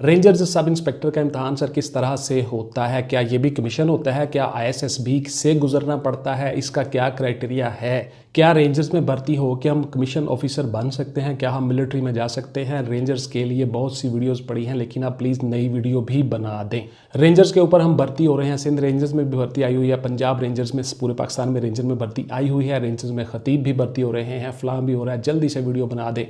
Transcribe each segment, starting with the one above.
Rangers sub inspector का इम्तहान sir किस तरह से होता है? क्या ये भी कमीशन होता है? क्या आईएसएसबी से गुजरना पड़ता है? इसका क्या क्राइटेरिया है? क्या रेंजर्स में भर्ती हो के हम कमीशन ऑफिसर बन सकते हैं? क्या हम मिलिट्री में जा सकते हैं? रेंजर्स के लिए बहुत सी वीडियोस पड़ी हैं, लेकिन आप प्लीज़ नई वीडियो भी बना दें। रेंजर्स के ऊपर हम भर्ती हो रहे हैं। सिंध रेंजर्स में भी भर्ती आई हुई है, पंजाब रेंजर्स में, पूरे पाकिस्तान में रेंजर में भर्ती आई हुई है। रेंजर्स में खतीब भी भर्ती हो रहे हैं, फलाम भी हो रहा है। जल्दी से वीडियो बना दें।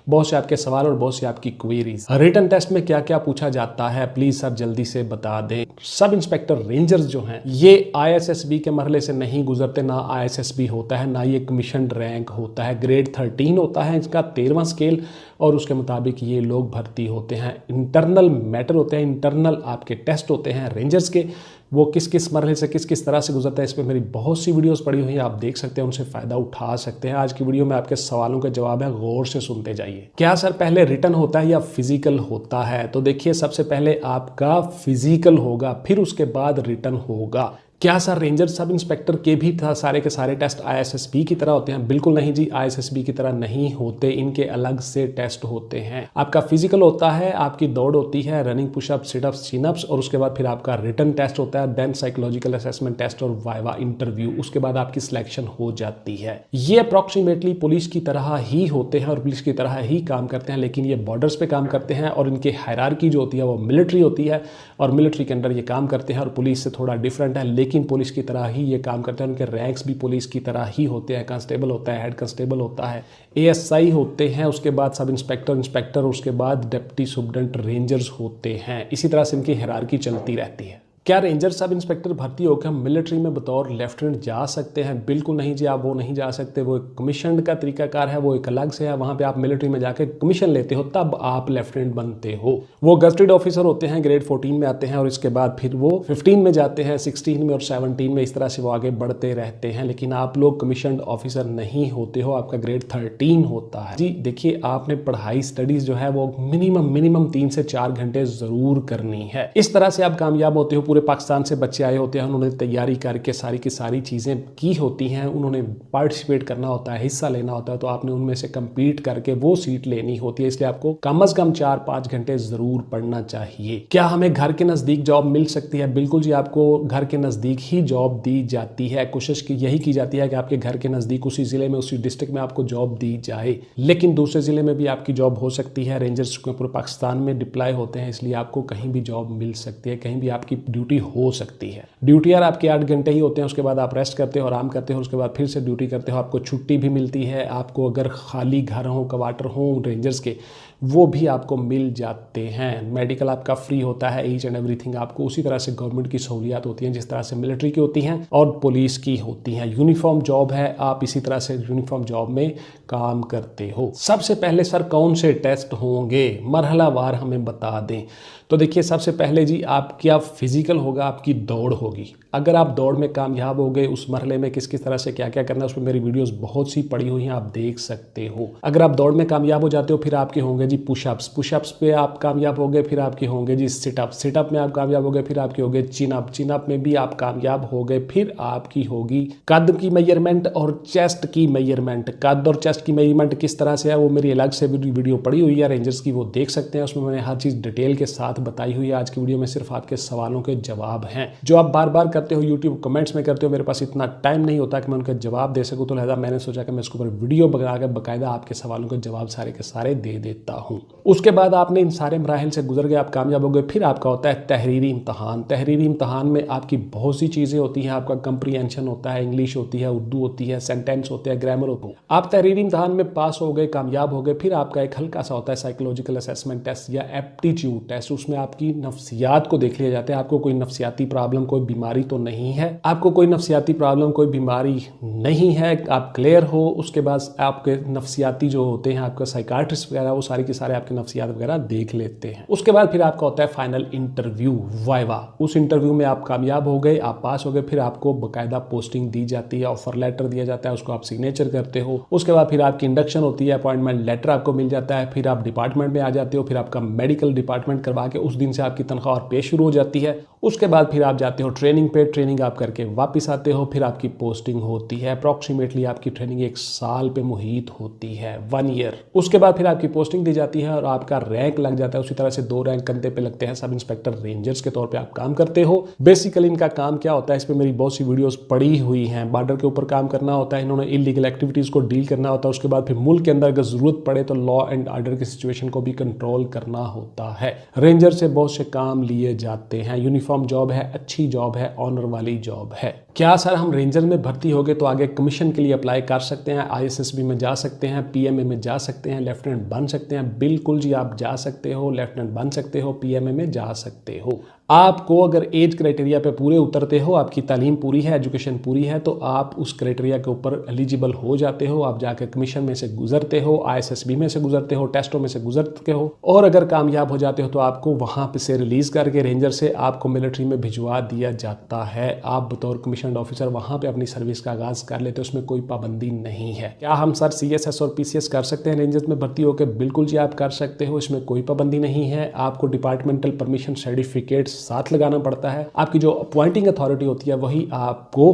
बहुत से आपके सवाल और बहुत सी आपकी क्वेरीज। रिटन टेस्ट में क्या क्या पूछा जाता है, प्लीज सर जल्दी से बता दें। सब इंस्पेक्टर रेंजर्स जो हैं ये आईएसएसबी के मरहले से नहीं गुजरते, ना आईएसएसबी होता है, ना ये कमीशन रैंक होता है। ग्रेड 13 होता है इसका 13वां स्केल, और उसके मुताबिक ये लोग भर्ती होते हैं। इंटरनल मैटर होते हैं, इंटरनल आपके टेस्ट होते हैं रेंजर्स के। वो किस किस मरहले से किस किस तरह से गुजरता है, इस पर मेरी बहुत सी वीडियोस पड़ी हुई हैं, आप देख सकते हैं, उनसे फ़ायदा उठा सकते हैं। आज की वीडियो में आपके सवालों के जवाब है, गौर से सुनते जाइए। क्या सर पहले रिटन होता है या फिजिकल होता है? तो देखिए, सबसे पहले आपका फिजिकल होगा, फिर उसके बाद रिटन होगा। क्या सर रेंजर सब इंस्पेक्टर के भी सारे के सारे टेस्ट आईएसएसबी की तरह होते हैं? बिल्कुल नहीं जी, आईएसएसबी की तरह नहीं होते, इनके अलग से टेस्ट होते हैं। आपका फिजिकल होता है, आपकी दौड़ होती है, रनिंग, पुशअप, सिटअप्स, चिनअप्स, और उसके बाद फिर आपका रिटन टेस्ट होता है, देन साइकोलॉजिकल असेसमेंट टेस्ट और वाइवा इंटरव्यू। उसके बाद आपकी सिलेक्शन हो जाती है। ये अप्रॉक्सीमेटली पुलिस की तरह ही होते हैं और पुलिस की तरह ही काम करते हैं, लेकिन ये बॉर्डर्स पे काम करते हैं और इनकी हायरार्की जो होती है वो मिलिट्री होती है, और मिलिट्री के अंदर ये काम करते हैं और पुलिस से थोड़ा डिफरेंट है, लेकिन पुलिस की तरह ही ये काम करते हैं। उनके रैंक्स भी पुलिस की तरह ही होते हैं। कांस्टेबल होता है, हेड कांस्टेबल होता है, एएसआई होते हैं, उसके बाद सब इंस्पेक्टर, इंस्पेक्टर, उसके बाद डिप्टी सुपरिटेंडेंट रेंजर्स होते हैं। इसी तरह से इनकी हायरार्की चलती रहती है। क्या रेंजर सब इंस्पेक्टर भर्ती होकर हम मिलिट्री में बतौर लेफ्टिनेंट जा सकते हैं? बिल्कुल नहीं जी, आप वो नहीं जा सकते। वो एक कमीशन का तरीकाकार है, वो एक अलग से है। वहाँ पे आप मिलिट्री में जाकर कमीशन लेते हो, तब आप लेफ्टिनेंट बनते हो। वो गस्टेड ऑफिसर होते हैं, ग्रेड 14 में आते हैं, और इसके बाद फिर वो 15 में जाते हैं, 16 में और 17 में, इस तरह से वो आगे बढ़ते रहते हैं। लेकिन आप लोग कमीशन ऑफिसर नहीं होते हो, आपका ग्रेड 13 होता है जी। देखिए, आपने पढ़ाई स्टडीज जो है वो मिनिमम 3 से 4 घंटे जरूर करनी है। इस तरह से आप कामयाब होते हो। पूरे पाकिस्तान से बच्चे आए होते हैं, उन्होंने तैयारी करके सारी की सारी चीज़ें की होती हैं, उन्होंने पार्टिसिपेट करना होता है, हिस्सा लेना होता है, तो आपने उनमें से compete करके वो सीट लेनी होती है। इसलिए आपको कम से कम 4-5 घंटे ज़रूर पढ़ना चाहिए। क्या हमें घर के नज़दीक जॉब मिल सकती है? बिल्कुल जी, आपको घर के नज़दीक ही जॉब दी जाती है। कोशिश की यही की जाती है कि आपके घर के नज़दीक, उसी ज़िले में, उसी डिस्ट्रिक्ट में आपको जॉब दी जाए, लेकिन दूसरे ज़िले में भी आपकी जॉब हो सकती है। रेंजर्स पूरे पाकिस्तान में डिप्लॉय होते हैं, इसलिए आपको कहीं भी जॉब मिल सकती है, कहीं भी आपकी ड्यूटी हो सकती है। ड्यूटी यार आपके 8 घंटे ही होते हैं, उसके बाद आप रेस्ट करते हो, आराम करते हो, उसके बाद फिर से ड्यूटी करते हो। आपको छुट्टी भी मिलती है। आपको अगर खाली घर हो, क्वार्टर हो रेंजर्स के, वो भी आपको मिल जाते हैं। मेडिकल आपका फ्री होता है, ईच एंड एवरीथिंग आपको उसी तरह से गवर्नमेंट की सहूलियात होती हैं जिस तरह से मिलिट्री की होती हैं और पुलिस की होती हैं। यूनिफॉर्म जॉब है, आप इसी तरह से यूनिफॉर्म जॉब में काम करते हो। सबसे पहले सर कौन से टेस्ट होंगे, मरहलावार हमें बता दें। तो देखिए, सबसे पहले जी आपका फिजिकल होगा, आपकी दौड़ होगी। अगर आप दौड़ में कामयाब हो गए, उस मरहले में किस किस तरह से क्या क्या करना है, उस पर मेरी वीडियोस बहुत सी पड़ी हुई हैं, आप देख सकते हो। अगर आप दौड़ में कामयाब हो जाते हो, फिर आपके होंगे जी पुशअप्स, पुशअप्स पे आप कामयाब हो गए, फिर आपके होंगे जी सिटअप, सिटअप में आप कामयाब हो गए, फिर आपके होंगे चिनअप, चिनअप में भी आप कामयाब हो गए, फिर आपकी होगी कद की मेजरमेंट और चेस्ट की मेजरमेंट। कद और चेस्ट की मेजरमेंट किस तरह से है, वो मेरी अलग से वीडियो पड़ी हुई है रेंजर्स की, वो देख सकते हैं। उसमें मैंने हर चीज़ डिटेल के साथ बताई हुई है। आज की वीडियो में सिर्फ आपके सवालों के जवाब हैं जो आप बार बार करते हो, यूट्यूब कमेंट्स में करते हो। मेरे पास इतना टाइम नहीं होता कि मैं उनका जवाब दे सकूं, तो लिहाजा मैंने सोचा कि मैं इसके ऊपर वीडियो बना के बाकायदा आपके सवालों के जवाब सारे के सारे दे देता हूं। उसके बाद आपने इन सारे मराहिल से गुजर गए, आप कामयाब हो गए, फिर आपका होता है तहरीरी इम्तहान। तहरीरी इम्तहान में आपकी बहुत सी चीज़ें होती हैं। आपका कंप्रीहेंशन होता है, इंग्लिश होती है, उर्दू होती है, सेंटेंस होते हैं, ग्रामर होती है। आप तहरीरी इम्तहान में पास हो गए, कामयाब हो गए, फिर आपका एक हल्का सा होता है साइकोलॉजिकल असेसमेंट टेस्ट या एप्टीट्यूड टेस्ट। उसमें आपकी नफ्सियात को देख लिया जाता है। आपको कोई नफ्सियाती प्रॉब्लम, कोई बीमारी तो नहीं है, आपको कोई नफ्सियाती प्रॉब्लम, कोई बीमारी नहीं है, आप क्लियर हो। उसके बाद आपके नफ्सियाती जो होते हैं, आपका साइकाट्रिस्ट वगैरह, वो सारी की सारे आपके नफ्सियात वगैरह देख लेते हैं। उसके बाद फिर आपका होता है फाइनल इंटरव्यू, वाइवा। उस इंटरव्यू में आप कामयाब हो गए, आप पास हो गए, फिर आपको बाकायदा पोस्टिंग दी जाती है, ऑफर लेटर दिया जाता है, उसको आप सिग्नेचर करते हो। उसके बाद फिर आपकी इंडक्शन होती है, अपॉइंटमेंट लेटर आपको मिल जाता है, फिर आप डिपार्टमेंट में आ जाते हो, फिर आपका मेडिकल डिपार्टमेंट करवा के उस दिन से आपकी तनख्वाह और पे शुरू हो जाती है। उसके बाद फिर आप जाते हो ट्रेनिंग पे, ट्रेनिंग आप करके वापस आते हो, फिर आपकी पोस्टिंग होती है। अप्रॉक्सीमेटली आपकी ट्रेनिंग 1 साल पे मुहित होती है, 1 ईयर। उसके बाद फिर आपकी पोस्टिंग दी जाती है और आपका रैंक लग जाता है, उसी तरह से 2 रैंक कंधे पे लगते हैं। सब इंस्पेक्टर रेंजर्स के तौर पे आप काम करते हो। बेसिकली इनका काम क्या होता है, इस पे मेरी बहुत सी वीडियोस पड़ी हुई हैं। बॉर्डर के ऊपर काम करना होता है, इन्होंने इलीगल एक्टिविटीज को डील करना होता है, उसके बाद फिर मुल्क के अंदर अगर जरूरत पड़े तो लॉ एंड ऑर्डर की सिचुएशन को भी कंट्रोल करना होता है। रेंजर से बहुत से काम लिए जाते हैं। यूनिफॉर्म जॉब है, अच्छी जॉब है, ऑनर वाली जॉब है। क्या सर हम रेंजर में भर्ती हो गए तो आगे कमीशन के लिए अप्लाई कर सकते हैं, ISSB में जा सकते हैं, PMA में जा सकते हैं, लेफ्टिनेंट बन सकते हैं? बिल्कुल जी, आप जा सकते हो, लेफ्टिनेंट बन सकते हो, PMA में जा सकते हो। आपको अगर एज क्राइटेरिया पे पूरे उतरते हो, आपकी तालीम पूरी है, एजुकेशन पूरी है, तो आप उस क्राइटेरिया के ऊपर एलिजिबल हो जाते हो। आप जाकर कमीशन में से गुजरते हो, ISSB में से गुजरते हो, टेस्टों में से गुजरते हो, और अगर कामयाब हो जाते हो तो आपको वहां पे से रिलीज करके रेंजर से आपको मिलिट्री में भिजवा दिया जाता है। आप बतौर कमीशन ऑफिसर वहां पे अपनी सर्विस का आगाज कर लेते हो, उसमें कोई पाबंदी नहीं है। क्या हम सर CSS और PCS कर सकते हैं रेंजर्स में भर्ती होकर? बिल्कुल जी, आप कर सकते हो, इसमें कोई पाबंदी नहीं है। आपको डिपार्टमेंटल परमिशन सर्टिफिकेट साथ लगाना पड़ता है। आपकी जो अपॉइंटिंग अथॉरिटी होती है वही आपको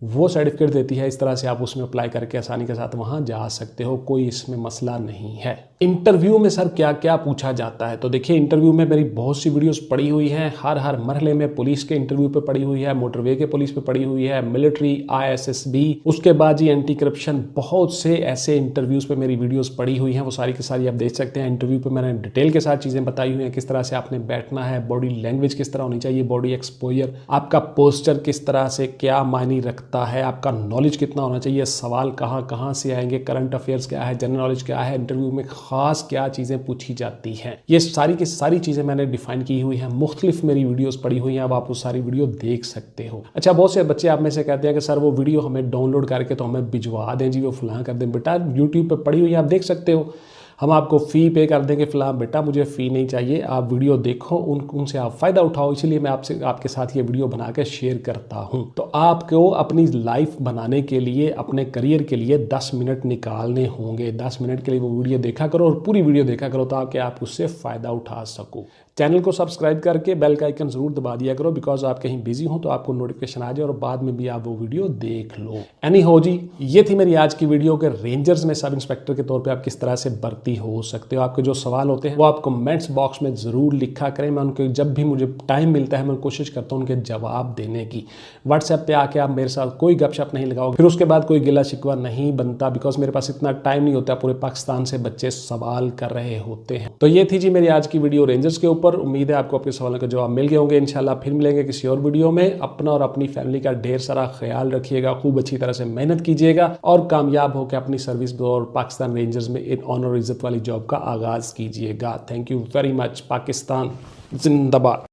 वो सर्टिफिकेट देती है। इस तरह से आप उसमें अप्लाई करके आसानी के साथ वहां जा सकते हो, कोई इसमें मसला नहीं है। इंटरव्यू में सर क्या क्या पूछा जाता है? तो देखिए, इंटरव्यू में मेरी बहुत सी वीडियोस पड़ी हुई हैं। हर मरहले में पुलिस के इंटरव्यू पे पड़ी हुई है, मोटरवे के पुलिस पे पड़ी हुई है, मिलिट्री, ISSB, उसके बाद जी एंटी करप्शन, बहुत से ऐसे इंटरव्यूज पे मेरी वीडियोस पड़ी हुई हैं। वो सारी की सारी आप देख सकते हैं। इंटरव्यू पे मैंने डिटेल के साथ चीजें बताई हुई हैं, किस तरह से आपने बैठना है, बॉडी लैंग्वेज किस तरह होनी चाहिए, बॉडी एक्सपोजर, आपका पोस्चर किस तरह से क्या मायने रखता है, आपका नॉलेज कितना होना चाहिए, सवाल कहाँ से आएंगे, करंट अफेयर्स क्या है, जनरल नॉलेज क्या है, इंटरव्यू में खास क्या चीजें पूछी जाती हैं, ये सारी की सारी चीजें मैंने डिफाइन की हुई हैं। मुख्तलिफ मेरी वीडियोस पड़ी हुई हैं, अब आप वो सारी वीडियो देख सकते हो। अच्छा, बहुत से बच्चे आप में से कहते हैं कि सर वो वीडियो हमें डाउनलोड करके तो हमें भिजवा दें जी, वो फलां कर दें। बेटा यूट्यूब पर पड़ी हुई है, आप देख सकते हो। हम आपको फ़ी पे कर देंगे फिलहाल, बेटा मुझे फ़ी नहीं चाहिए, आप वीडियो देखो, उनसे आप फ़ायदा उठाओ। इसलिए मैं आपके साथ ये वीडियो बना के शेयर करता हूँ। तो आपको अपनी लाइफ बनाने के लिए, अपने करियर के लिए 10 मिनट निकालने होंगे। 10 मिनट के लिए वो वीडियो देखा करो और पूरी वीडियो देखा करो ताकि आप उससे फ़ायदा उठा सको। चैनल को सब्सक्राइब करके बेल का आइकन जरूर दबा दिया करो, बिकॉज आप कहीं बिजी हो तो आपको नोटिफिकेशन आ जाए और बाद में भी आप वो वीडियो देख लो। एनी हो जी, ये थी मेरी आज की वीडियो के रेंजर्स में सब इंस्पेक्टर के तौर पे आप किस तरह से भर्ती हो सकते हो। आपके जो सवाल होते हैं वो आप कमेंट्स बॉक्स में जरूर लिखा करें। मैं उनके जब भी मुझे टाइम मिलता है मैं कोशिश करता हूँ उनके जवाब देने की। व्हाट्सएप पे आके आप मेरे साथ कोई गपशप नहीं लगाओ, फिर उसके बाद कोई गिला शिकवा नहीं बनता, बिकॉज मेरे पास इतना टाइम नहीं होता। पूरे पाकिस्तान से बच्चे सवाल कर रहे होते हैं। तो ये थी जी मेरी आज की वीडियो रेंजर्स के ऊपर। उम्मीद है आपको आपके सवालों के जवाब मिल गए होंगे। इंशाल्लाह फिर मिलेंगे किसी और वीडियो में। अपना और अपनी फैमिली का ढेर सारा ख्याल रखिएगा, खूब अच्छी तरह से मेहनत कीजिएगा और कामयाब होकर अपनी सर्विस और पाकिस्तान रेंजर्स में एक ऑनर इज्जत वाली जॉब का आगाज कीजिएगा। Thank you very much. Pakistan जिंदाबाद।